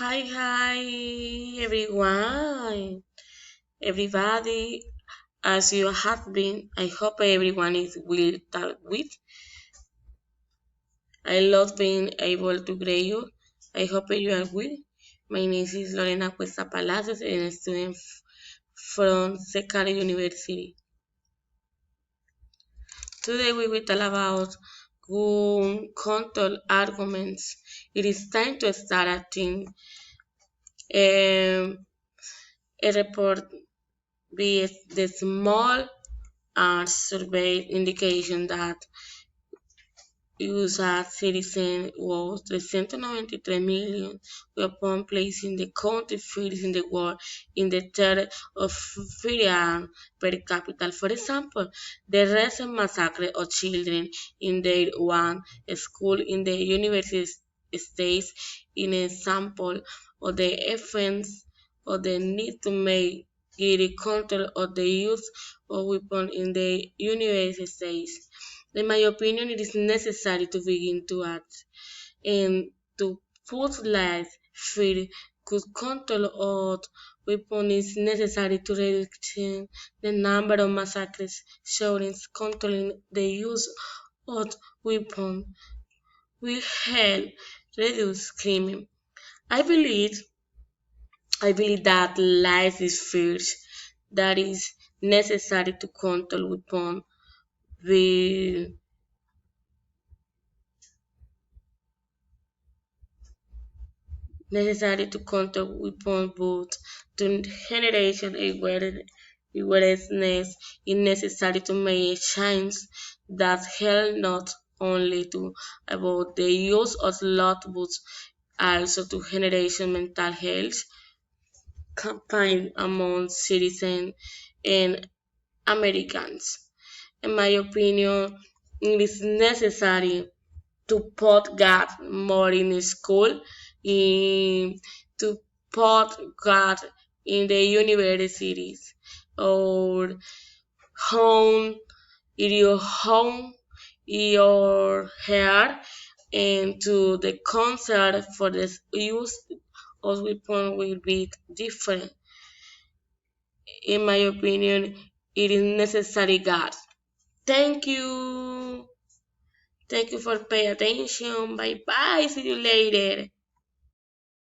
Hi, everyone, everybody. As you have been, I hope everyone is well talk with. I love being able to greet you. I hope you are well. My name is Lorena Cuesta Palacios, and I'm a student from Secari University. Today we will talk about gun control arguments. It is time to start acting. Um, a report with the small survey indication that US citizens was 393 million upon placing the country first in the world in the third of firearm per capita. For example, the recent massacre of children in their one school in the United States in a sample of the effects of the need to make greater control of the use of weapons in the United States. In my opinion, it is necessary to begin to act and to put life free. Good control of weapons is necessary to reduce the number of massacres, showing controlling the use of weapons will help reduce crime. I believe I believe that life is first. That is necessary to control weapons will necessary to contact weapon both to generation awareness is necessary to make change that help not only to about the use of lot but also to generation mental health campaign among citizens and Americans. In my opinion, it is necessary to put God more in school, in, to put God in the universities, or home, in your home, in your hair, and to the concert for the use of weapon will be different. In my opinion, it is necessary God. Thank you. Thank you for paying attention. Bye bye. See you later.